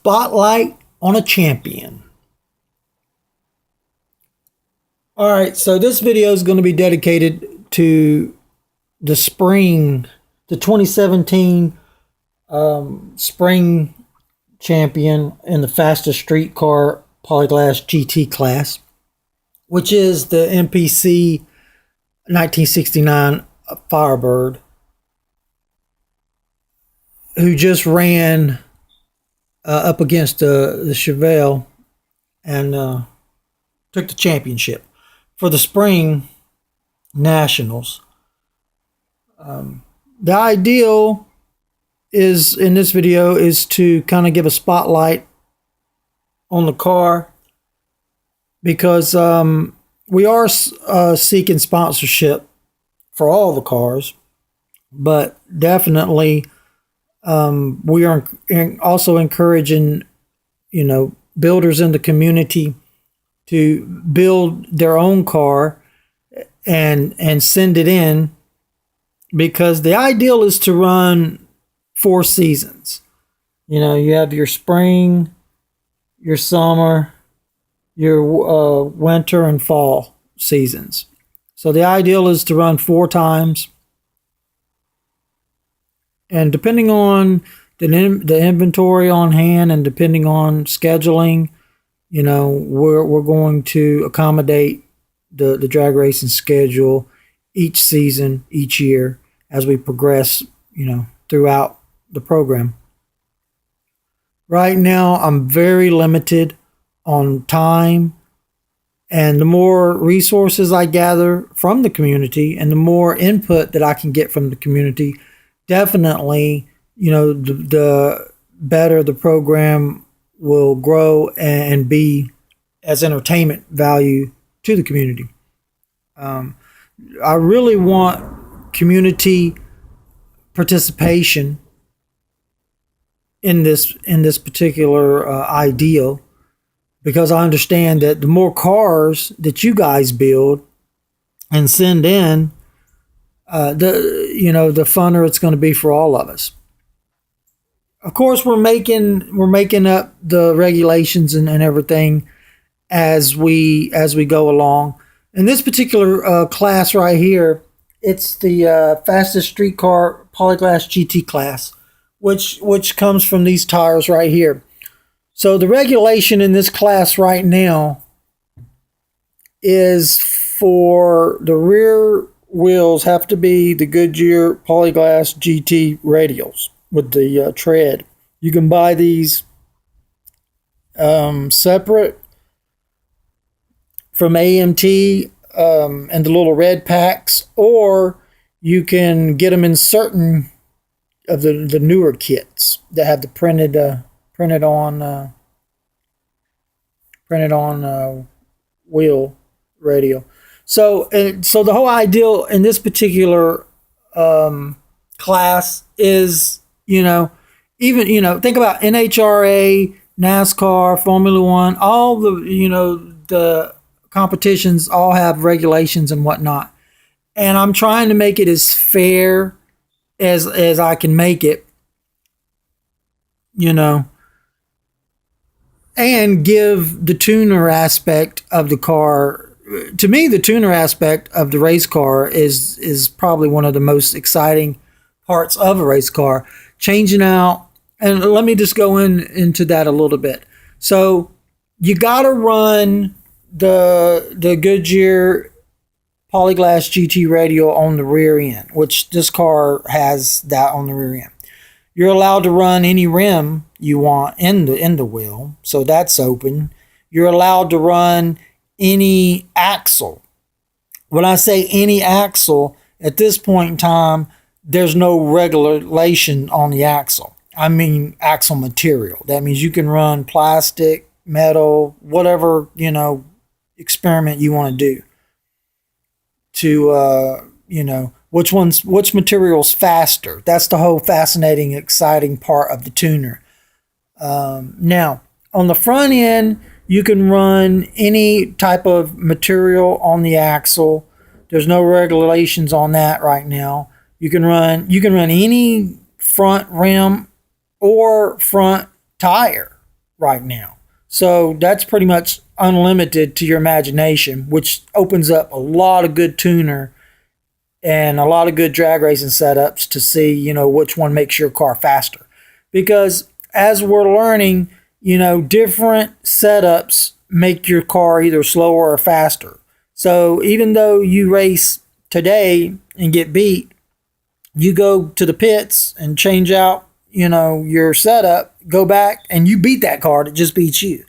spotlight on a champion. All right, so this video is going to be dedicated to the 2017 spring champion in the fastest street car Polyglas GT class, which is the MPC 1969 Firebird, who just ran up against the Chevelle and took the championship for the spring nationals. The ideal is in this video is to kind of give a spotlight on the car, because we are seeking sponsorship for all the cars, but definitely we are also encouraging, builders in the community to build their own car and send it in, because the ideal is to run 4 seasons. You have your spring, your summer, your winter and fall seasons. So the ideal is to run 4 times. And depending on the inventory on hand and depending on scheduling, we're going to accommodate the drag racing schedule each season, each year, as we progress, throughout the program. Right now, I'm very limited on time, and the more resources I gather from the community and the more input that I can get from the community, definitely, the better the program will grow and be as entertainment value to the community. I really want community participation in this particular ideal, because I understand that the more cars that you guys build and send in, the funner it's going to be for all of us. Of course, we're making up the regulations and everything as we go along. In this particular class right here, it's the fastest street car Polyglas GT class, which comes from these tires right here. So the regulation in this class right now is for the rear wheels have to be the Goodyear Polyglas GT radials with the tread. You can buy these separate from AMT and the little red packs, or you can get them in certain of the newer kits that have the printed on wheel radial. So the whole ideal in this particular class is, even, think about NHRA, NASCAR, Formula One, all the competitions all have regulations and whatnot. And I'm trying to make it as fair as I can make it, and give the tuner aspect of the car. To me, the tuner aspect of the race car is probably one of the most exciting parts of a race car. Changing out, and let me just go into that a little bit. So you got to run the Goodyear Polyglas GT radial on the rear end, which this car has that on the rear end. You're allowed to run any rim you want in the wheel, so that's open. You're allowed to run any axle. When I say any axle, at this point in time, there's no regulation on the axle. I mean axle material. That means you can run plastic, metal, whatever, experiment you want to do to, which material's faster. That's the whole fascinating, exciting part of the tuner. Now, on the front end, you can run any type of material on the axle. There's no regulations on that right now. You can run any front rim or front tire. right now. So that's pretty much unlimited to your imagination, which opens up a lot of good tuner and a lot of good drag racing setups to see, which one makes your car faster. Because as we're learning, different setups make your car either slower or faster. So even though you race today and get beat, you go to the pits and change out, your setup, go back and you beat that car that just beats you.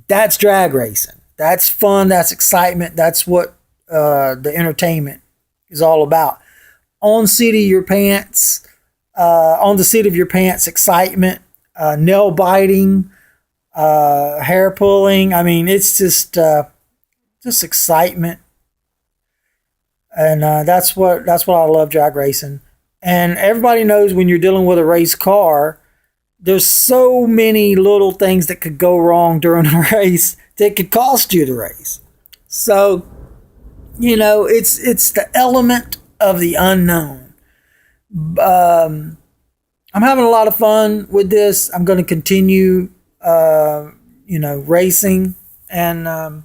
That's drag racing. That's fun. That's excitement. That's what the entertainment is all about. On the seat of your pants, excitement, nail biting, hair pulling. I mean, it's just excitement, and that's what I love drag racing. And everybody knows when you're dealing with a race car, there's so many little things that could go wrong during a race that could cost you the race. So, it's the element of the unknown. I'm having a lot of fun with this. I'm going to continue, racing. And a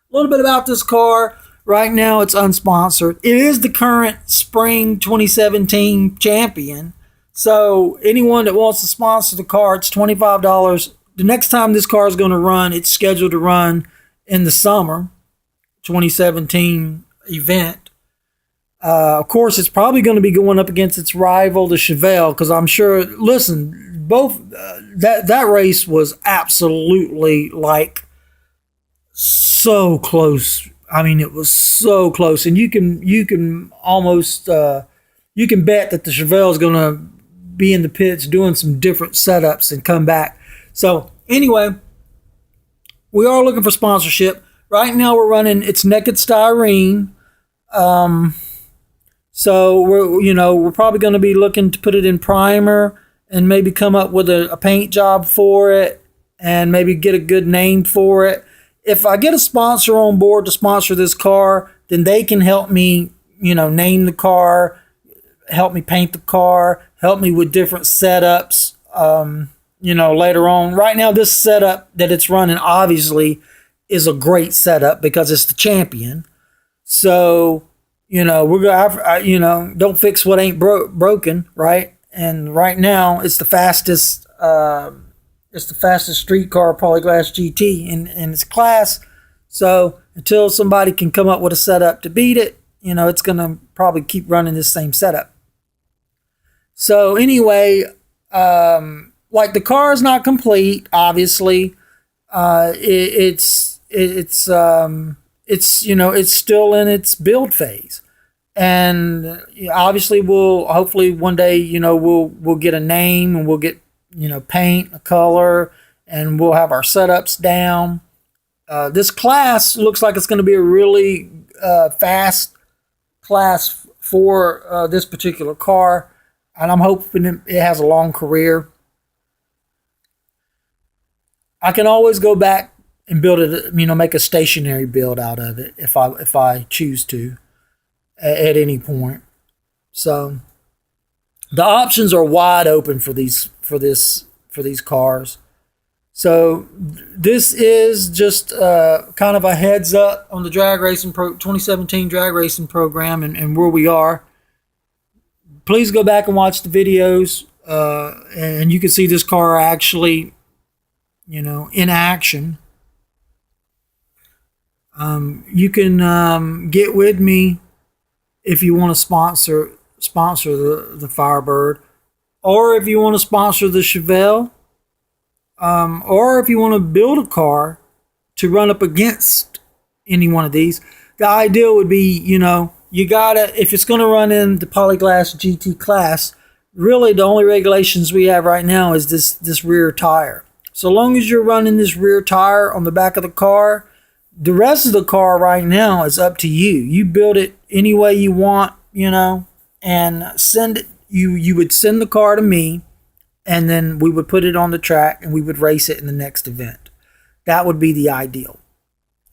little bit about this car. Right now, it's unsponsored. It is the current spring 2017 champion. So anyone that wants to sponsor the car, it's $25. The next time this car is going to run, it's scheduled to run in the summer 2017 event. Of course, it's probably going to be going up against its rival, the Chevelle, because I'm sure, listen, both that race was absolutely so close. I mean, it was so close, and you can almost you can bet that the Chevelle is going to be in the pits doing some different setups and come back. So anyway, we are looking for sponsorship. Right now we're running, it's naked styrene. So we're probably going to be looking to put it in primer and maybe come up with a paint job for it and maybe get a good name for it. If I get a sponsor on board to sponsor this car, then they can help me, name the car, help me paint the car, help me with different setups, later on. Right now, this setup that it's running obviously is a great setup because it's the champion. So, we're gonna, don't fix what ain't broken, right? And right now, it's the fastest street car, Polyglas GT in its class. So until somebody can come up with a setup to beat it, it's gonna probably keep running this same setup. So anyway, the car is not complete. Obviously, it's still in its build phase, and obviously we'll hopefully one day we'll get a name and we'll get paint, a color, and we'll have our setups down. This class looks like it's going to be a really fast class for this particular car, and I'm hoping it has a long career. I can always go back and build it, make a stationary build out of it if I choose to at any point. So the options are wide open for these cars. So this is just kind of a heads up on the drag racing 2017 drag racing program and where we are. Please go back and watch the videos, and you can see this car actually, in action. You can get with me if you want to sponsor the Firebird, or if you want to sponsor the Chevelle, or if you want to build a car to run up against any one of these. The ideal would be, you gotta, if it's going to run in the Polyglas GT class, really the only regulations we have right now is this rear tire. So long as you're running this rear tire on the back of the car, the rest of the car right now is up to you. You build it any way you want, and send it. You would send the car to me, and then we would put it on the track and we would race it in the next event. That would be the ideal.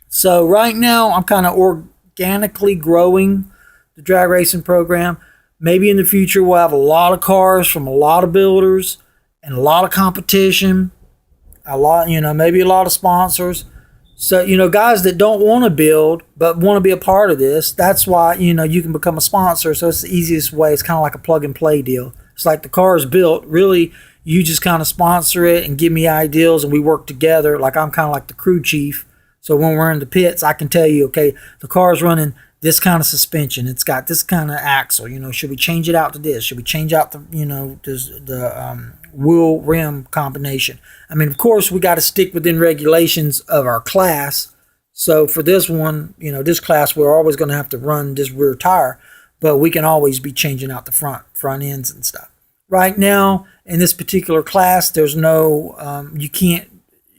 So right now I'm kind of organically growing the drag racing program. Maybe in the future we'll have a lot of cars from a lot of builders and a lot of competition. A lot, maybe a lot of sponsors. So, guys that don't want to build but want to be a part of this, that's why, you can become a sponsor. So it's the easiest way. It's kind of like a plug and play deal. It's like the car is built. Really, you just kind of sponsor it and give me ideas and we work together. Like I'm kind of like the crew chief. So when we're in the pits, I can tell you, okay, the car's running this kind of suspension. It's got this kind of axle. Should we change it out to this? Should we change out the, the wheel rim combination? I mean, of course, we got to stick within regulations of our class. So for this one, this class, we're always going to have to run this rear tire, but we can always be changing out the front ends and stuff. Right now, in this particular class, there's no, you can't,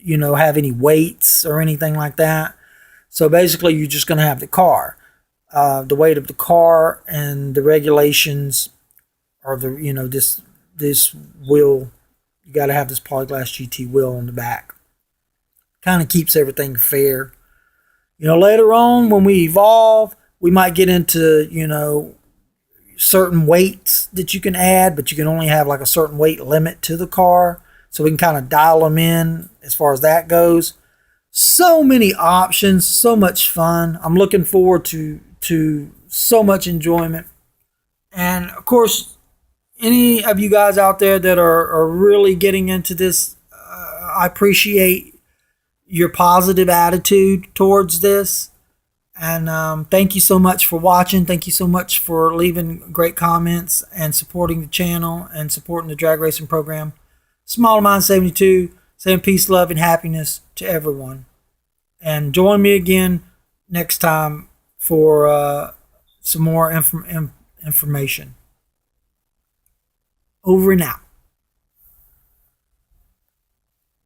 have any weights or anything like that. So basically, you're just going to have the car. The weight of the car and the regulations are this wheel. You got to have this Polyglas GT wheel on the back. Kind of keeps everything fair. Later on when we evolve, we might get into, certain weights that you can add, but you can only have like a certain weight limit to the car. So we can kind of dial them in as far as that goes. So many options, so much fun. I'm looking forward to so much enjoyment. And of course, any of you guys out there that are really getting into this, I appreciate your positive attitude towards this. And thank you so much for watching. Thank you so much for leaving great comments and supporting the channel and supporting the drag racing program. MODELMIND72, saying peace, love, and happiness to everyone. And join me again next time for some more information. Over and out.